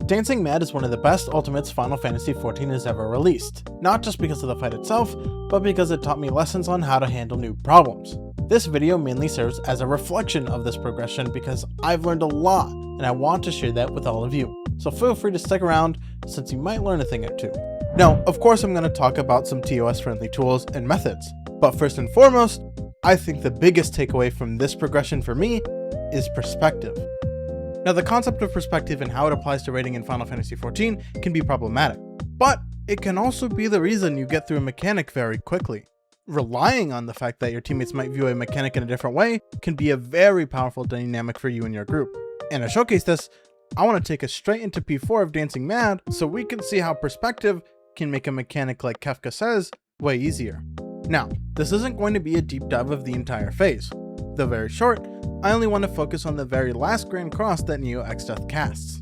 Dancing Mad is one of the best ultimates Final Fantasy XIV has ever released, not just because of the fight itself, but because it taught me lessons on how to handle new problems. This video mainly serves as a reflection of this progression because I've learned a lot and I want to share that with all of you, so feel free to stick around since you might learn a thing or two. Now, of course I'm going to talk about some TOS friendly tools and methods, but first and foremost, I think the biggest takeaway from this progression for me is perspective. Now, the concept of perspective and how it applies to raiding in Final Fantasy XIV can be problematic, but it can also be the reason you get through a mechanic very quickly. Relying on the fact that your teammates might view a mechanic in a different way can be a very powerful dynamic for you and your group. And to showcase this, I want to take us straight into P4 of Dancing Mad so we can see how perspective can make a mechanic like Kefka says way easier. Now, this isn't going to be a deep dive of the entire phase. Though very short, I only want to focus on the very last Grand Cross that Neo Exdeath casts.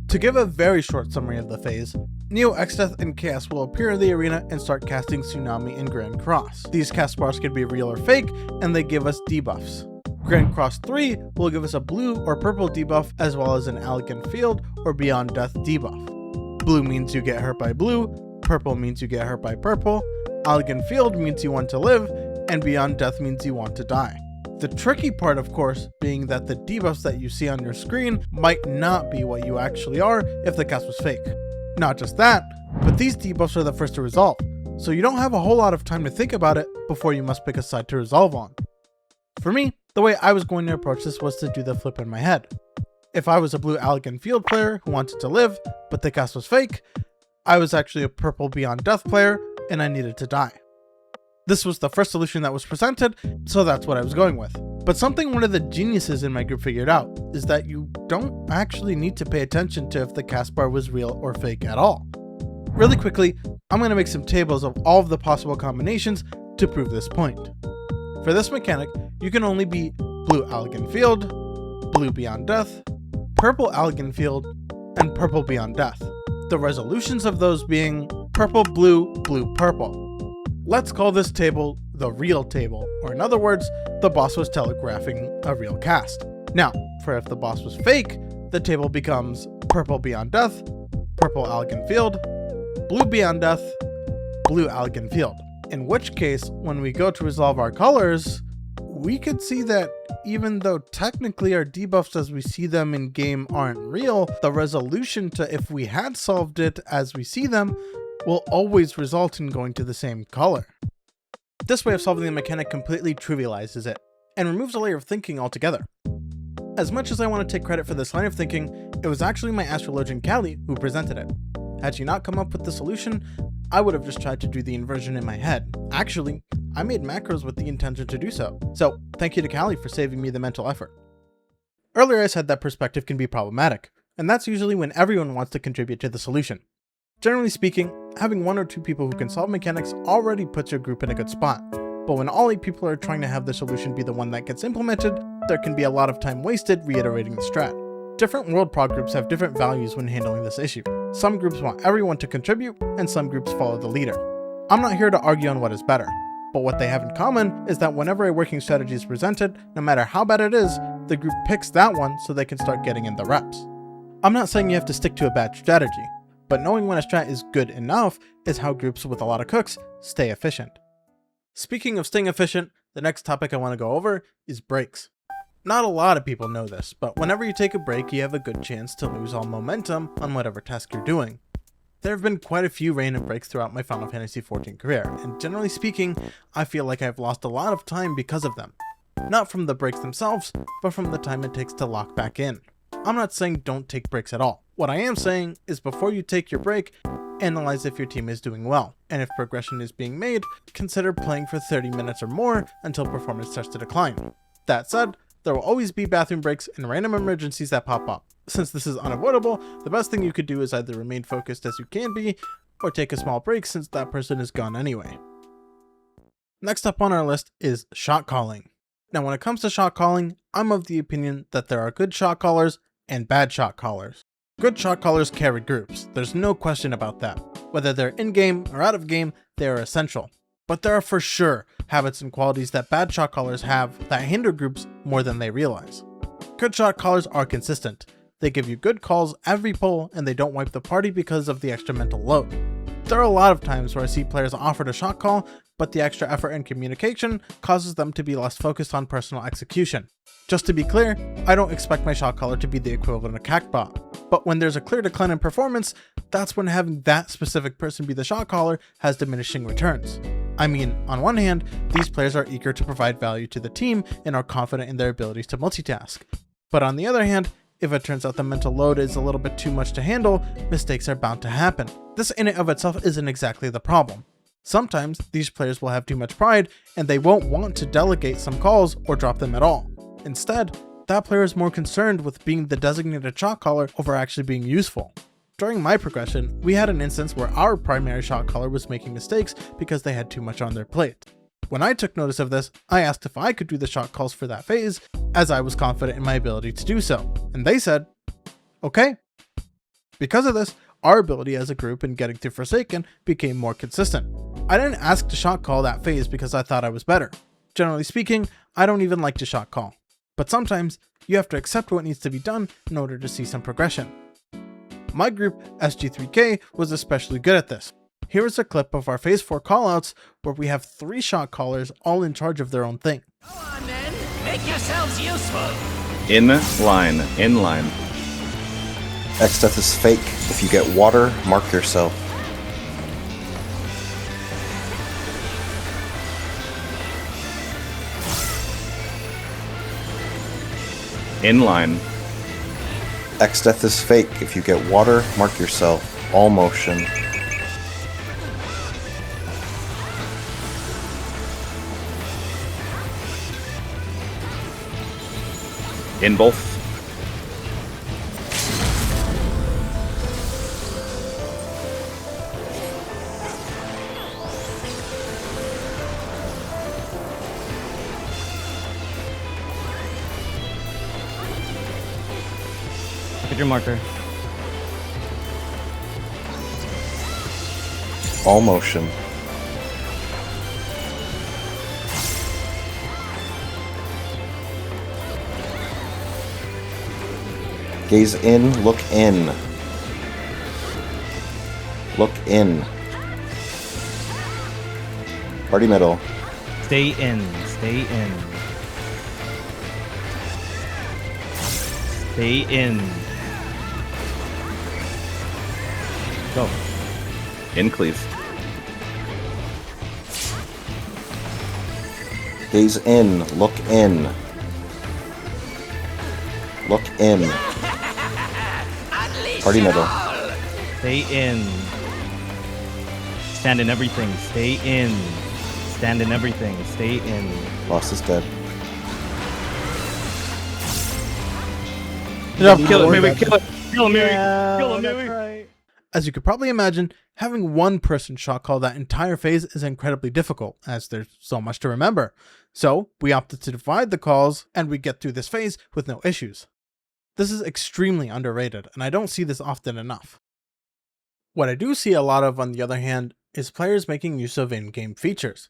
To give a very short summary of the phase, Neo Exdeath and Chaos will appear in the arena and start casting Tsunami and Grand Cross. These cast bars can be real or fake, and they give us debuffs. Grand Cross 3 will give us a blue or purple debuff as well as an Elegant Field or Beyond Death debuff. Blue means you get hurt by blue, purple means you get hurt by purple, Elegant Field means you want to live, and Beyond Death means you want to die. The tricky part, of course, being that the debuffs that you see on your screen might not be what you actually are if the cast was fake. Not just that, but these debuffs are the first to resolve, so you don't have a whole lot of time to think about it before you must pick a side to resolve on. For me, the way I was going to approach this was to do the flip in my head. If I was a blue Elegant Field player who wanted to live, but the cast was fake, I was actually a purple Beyond Death player and I needed to die. This was the first solution that was presented, so that's what I was going with. But something one of the geniuses in my group figured out is that you don't actually need to pay attention to if the cast bar was real or fake at all. Really quickly, I'm going to make some tables of all of the possible combinations to prove this point. For this mechanic, you can only be blue Elegant Field, blue Beyond Death, purple Elegant Field, and purple Beyond Death. The resolutions of those being purple, blue, blue, purple. Let's call this table the real table, or in other words, the boss was telegraphing a real cast. Now, for if the boss was fake, the table becomes purple Beyond Death, purple Elegant Field, blue Beyond Death, blue Elegant Field. In which case, when we go to resolve our colors, we could see that even though technically our debuffs as we see them in game aren't real, the resolution to if we had solved it as we see them will always result in going to the same color. This way of solving the mechanic completely trivializes it, and removes a layer of thinking altogether. As much as I want to take credit for this line of thinking, it was actually my astrologian Callie who presented it. Had she not come up with the solution, I would have just tried to do the inversion in my head. Actually, I made macros with the intention to do so. So thank you to Callie for saving me the mental effort. Earlier I said that perspective can be problematic, and that's usually when everyone wants to contribute to the solution. Generally speaking, having one or two people who can solve mechanics already puts your group in a good spot, but when all 8 people are trying to have the solution be the one that gets implemented, there can be a lot of time wasted reiterating the strat. Different world prog groups have different values when handling this issue. Some groups want everyone to contribute, and some groups follow the leader. I'm not here to argue on what is better, but what they have in common is that whenever a working strategy is presented, no matter how bad it is, the group picks that one so they can start getting in the reps. I'm not saying you have to stick to a bad strategy, but knowing when a strat is good enough is how groups with a lot of cooks stay efficient. Speaking of staying efficient, the next topic I want to go over is breaks. Not a lot of people know this, but whenever you take a break, you have a good chance to lose all momentum on whatever task you're doing. There have been quite a few random breaks throughout my Final Fantasy XIV career, and generally speaking, I feel like I've lost a lot of time because of them. Not from the breaks themselves, but from the time it takes to lock back in. I'm not saying don't take breaks at all. What I am saying is before you take your break, analyze if your team is doing well, and if progression is being made, consider playing for 30 minutes or more until performance starts to decline. That said, there will always be bathroom breaks and random emergencies that pop up. Since this is unavoidable, the best thing you could do is either remain focused as you can be, or take a small break since that person is gone anyway. Next up on our list is Shotcalling. Now when it comes to Shotcalling, I'm of the opinion that there are good shot callers and bad shot callers. Good shot callers carry groups, there's no question about that. Whether they're in-game or out of game, they are essential. But there are for sure habits and qualities that bad shot callers have that hinder groups more than they realize. Good shot callers are consistent. they give you good calls every pull, and they don't wipe the party because of the extra mental load. There are a lot of times where I see players offered a shot call, but the extra effort and communication causes them to be less focused on personal execution. Just to be clear, I don't expect my shot caller to be the equivalent of CACbot, but when there's a clear decline in performance, that's when having that specific person be the shot caller has diminishing returns. I mean, on one hand, these players are eager to provide value to the team and are confident in their abilities to multitask. But on the other hand, if it turns out the mental load is a little bit too much to handle, mistakes are bound to happen. This in and of itself isn't exactly the problem. Sometimes these players will have too much pride and they won't want to delegate some calls or drop them at all. Instead, that player is more concerned with being the designated shot caller over actually being useful. During my progression, we had an instance where our primary shot caller was making mistakes because they had too much on their plate. When I took notice of this, I asked if I could do the shot calls for that phase, as I was confident in my ability to do so, and they said, okay. Because of this, our ability as a group in getting through Forsaken became more consistent. I didn't ask to shot call that phase because I thought I was better. Generally speaking, I don't even like to shot call. But sometimes, you have to accept what needs to be done in order to see some progression. My group, SG3K, was especially good at this. Here is a clip of our Phase 4 callouts where we have 3 shot callers all in charge of their own thing. Go on then, make yourselves useful. In line. X-Death is fake. If you get water, mark yourself. In line. X-Death is fake. If you get water, mark yourself. All motion. In both. Look at your marker. All motion. Gaze in, look in. Look in. Party middle. Stay in. Stay in. Stay in. Go. In cleave. Gaze in, look in. Look in. Party middle. Stay in. Stand in everything. Stay in. Stand in everything. Stay in. Boss is dead. Kill it, maybe kill it. Kill him, maybe. Kill him, maybe. Right. As you could probably imagine, having one person shot call that entire phase is incredibly difficult, as there's so much to remember. So we opted to divide the calls, and we get through this phase with no issues. This is extremely underrated, and I don't see this often enough. What I do see a lot of, on the other hand, is players making use of in-game features.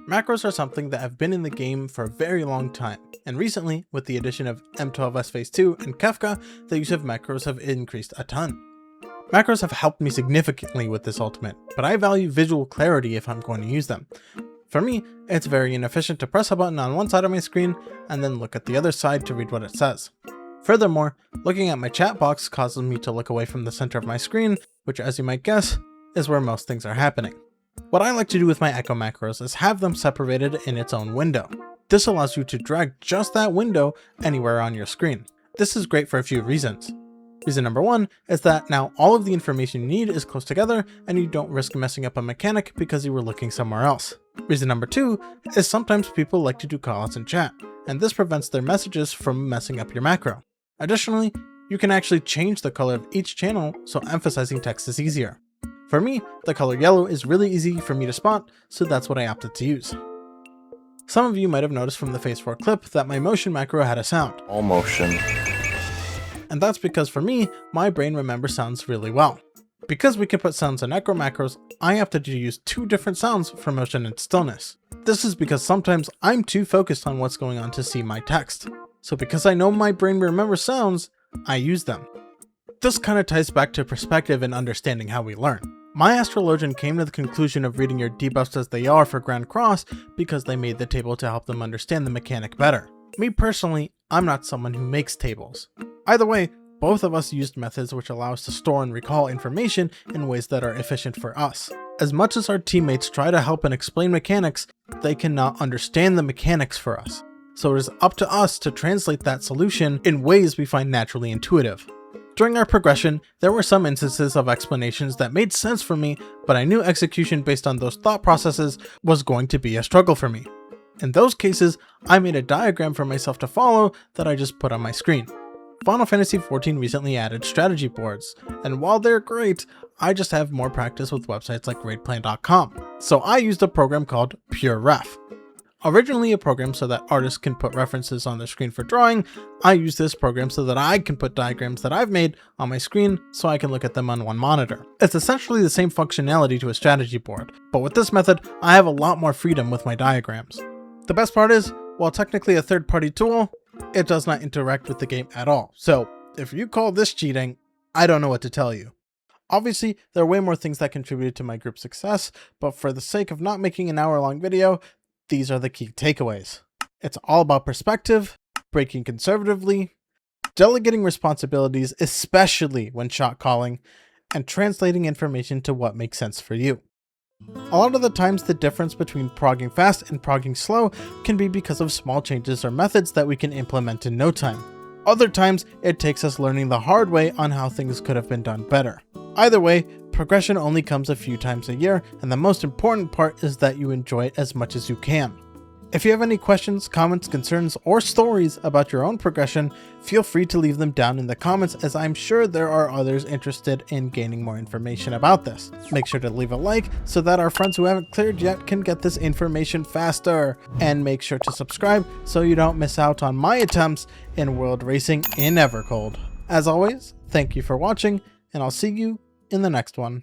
Macros are something that have been in the game for a very long time, and recently, with the addition of M12S Phase 2 and Kefka, the use of macros have increased a ton. Macros have helped me significantly with this ultimate, but I value visual clarity if I'm going to use them. For me, it's very inefficient to press a button on one side of my screen and then look at the other side to read what it says. Furthermore, looking at my chat box causes me to look away from the center of my screen, which, as you might guess, is where most things are happening. What I like to do with my echo macros is have them separated in its own window. This allows you to drag just that window anywhere on your screen. This is great for a few reasons. Reason number one is that now all of the information you need is close together and you don't risk messing up a mechanic because you were looking somewhere else. Reason number two is sometimes people like to do callouts in chat, and this prevents their messages from messing up your macro. Additionally, you can actually change the color of each channel, so emphasizing text is easier. For me, the color yellow is really easy for me to spot, so that's what I opted to use. Some of you might have noticed from the Phase 4 clip that my motion macro had a sound. All motion. And that's because for me, my brain remembers sounds really well. Because we can put sounds in echo macros, I opted to use 2 different sounds for motion and stillness. This is because sometimes I'm too focused on what's going on to see my text. So because I know my brain remembers sounds, I use them. This kind of ties back to perspective and understanding how we learn. My astrologian came to the conclusion of reading your debuffs as they are for Grand Cross because they made the table to help them understand the mechanic better. Me personally, I'm not someone who makes tables. Either way, both of us used methods which allow us to store and recall information in ways that are efficient for us. As much as our teammates try to help and explain mechanics, they cannot understand the mechanics for us. So it is up to us to translate that solution in ways we find naturally intuitive. During our progression, there were some instances of explanations that made sense for me, but I knew execution based on those thought processes was going to be a struggle for me. In those cases, I made a diagram for myself to follow that I just put on my screen. Final Fantasy XIV recently added strategy boards, and while they're great, I just have more practice with websites like raidplan.com, so I used a program called PureRef. Originally a program so that artists can put references on their screen for drawing, I use this program so that I can put diagrams that I've made on my screen so I can look at them on one monitor. It's essentially the same functionality to a strategy board, but with this method, I have a lot more freedom with my diagrams. The best part is, while technically a third-party tool, it does not interact with the game at all. So if you call this cheating, I don't know what to tell you. Obviously, there are way more things that contributed to my group's success, but for the sake of not making an hour-long video, these are the key takeaways. It's all about perspective, breaking conservatively, delegating responsibilities, especially when shot calling, and translating information to what makes sense for you. A lot of the times the difference between progging fast and progging slow can be because of small changes or methods that we can implement in no time. Other times it takes us learning the hard way on how things could have been done better. Either way, progression only comes a few times a year, and the most important part is that you enjoy it as much as you can. If you have any questions, comments, concerns, or stories about your own progression, feel free to leave them down in the comments, as I'm sure there are others interested in gaining more information about this. Make sure to leave a like so that our friends who haven't cleared yet can get this information faster. And make sure to subscribe so you don't miss out on my attempts in world racing in Evercold. As always, thank you for watching, and I'll see you in the next one.